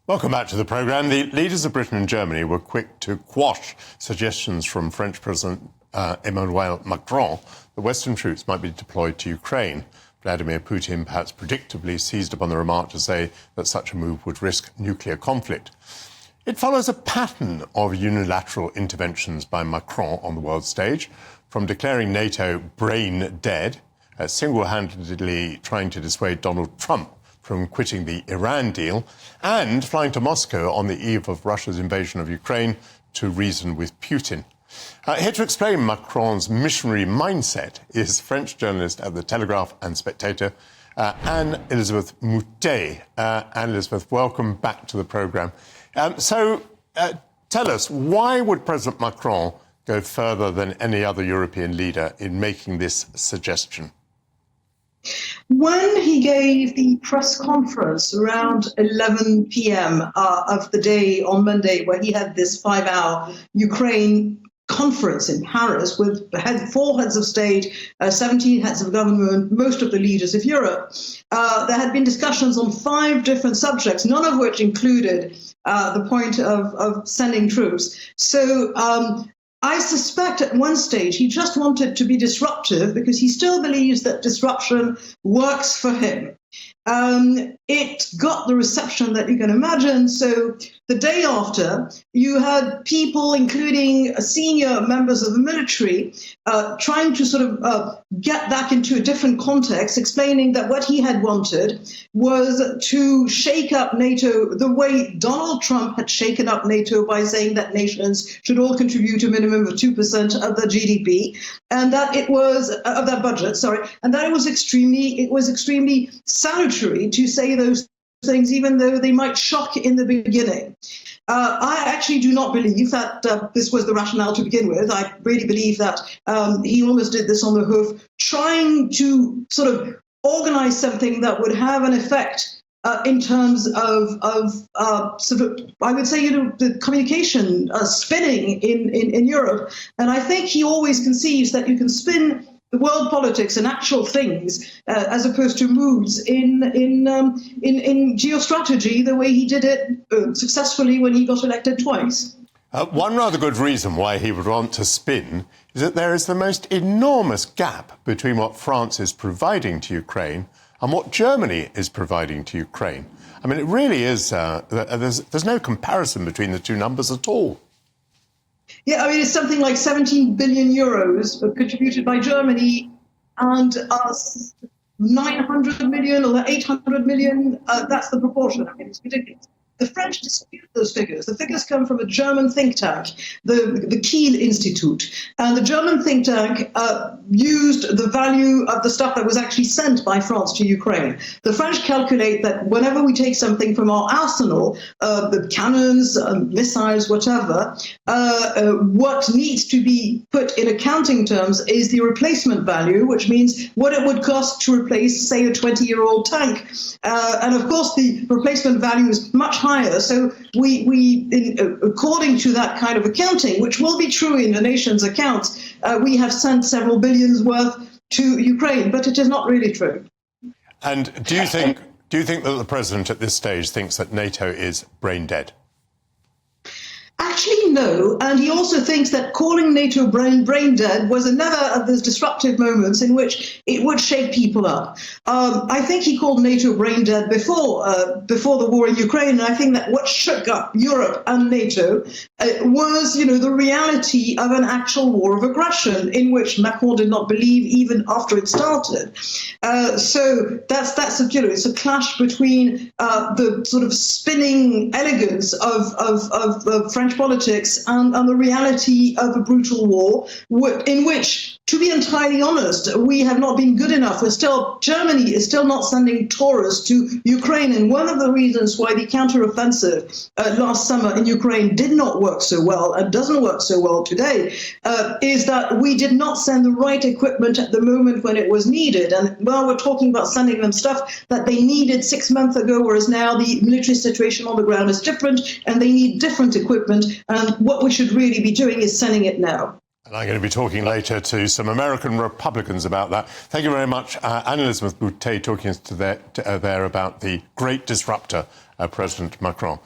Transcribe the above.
Welcome back to the programme. The leaders of Britain and Germany were quick to quash suggestions from French President Emmanuel Macron that Western troops might be deployed to Ukraine. Vladimir Putin perhaps predictably seized upon the remark to say that such a move would risk nuclear conflict. It follows a pattern of unilateral interventions by Macron on the world stage, from declaring NATO brain dead, single-handedly trying to dissuade Donald Trump from quitting the Iran deal, and flying to Moscow on the eve of Russia's invasion of Ukraine to reason with Putin. Here to explain Macron's missionary mindset is French journalist at the Telegraph and Spectator, Anne-Élisabeth Moutet. Anne-Élisabeth, welcome back to the programme. Tell us, why would President Macron go further than any other European leader in making this suggestion? When he gave the press conference around 11 p.m. Of the day on Monday, where he had this 5-hour Ukraine conference in Paris with 4 heads of state, 17 heads of government, most of the leaders of Europe, there had been discussions on 5 different subjects, none of which included the point of sending troops. So I suspect at one stage he just wanted to be disruptive because he still believes that disruption works for him. It got the reception that you can imagine. So the day after, you had people, including senior members of the military, trying to sort of get that into a different context, explaining that what he had wanted was to shake up NATO the way Donald Trump had shaken up NATO by saying that nations should all contribute a minimum of 2% of their GDP, and that it was of their budget, and that it was extremely salutary to say those things, even though they might shock in the beginning. I actually do not believe that this was the rationale to begin with. I really believe that he almost did this on the hoof, trying to sort of organize something that would have an effect in terms of sort of, I would say, the communication spinning in Europe. And I think he always conceives that you can spin the world politics and actual things, as opposed to moods in geostrategy, the way he did it successfully when he got elected twice. One rather good reason why he would want to spin is that there is the most enormous gap between what France is providing to Ukraine and what Germany is providing to Ukraine. I mean, it really is, there's no comparison between the two numbers at all. Yeah, I mean, it's something like 17 billion euros contributed by Germany and 900 million or 800 million. That's the proportion. I mean, it's ridiculous. The French dispute those figures. The figures come from a German think tank, the Kiel Institute. And the German think tank used the value of the stuff that was actually sent by France to Ukraine. The French calculate that whenever we take something from our arsenal, the cannons, missiles, whatever, what needs to be put in accounting terms is the replacement value, which means what it would cost to replace, say, a 20-year-old tank. And of course, the replacement value is much higher. So according to that kind of accounting, which will be true in the nation's accounts, we have sent several billions worth to Ukraine, but it is not really true. And do you think that the president at this stage thinks that NATO is brain dead? Actually, no. And he also thinks that calling NATO brain dead was another of those disruptive moments in which it would shake people up. I think he called NATO brain dead before the war in Ukraine. And I think that what shook up Europe and NATO was, the reality of an actual war of aggression in which Macron did not believe even after it started. So that's it's a clash between the sort of spinning elegance of French politics and the reality of a brutal war in which, to be entirely honest, we have not been good enough. Germany is still not sending tourists to Ukraine. And one of the reasons why the counteroffensive last summer in Ukraine did not work so well and doesn't work so well today is that we did not send the right equipment at the moment when it was needed. And we're talking about sending them stuff that they needed 6 months ago, whereas now the military situation on the ground is different and they need different equipment. And what we should really be doing is sending it now. And I'm going to be talking later to some American Republicans about that. Thank you very much, Anne-Élisabeth Moutet, talking to there about the great disruptor, President Macron.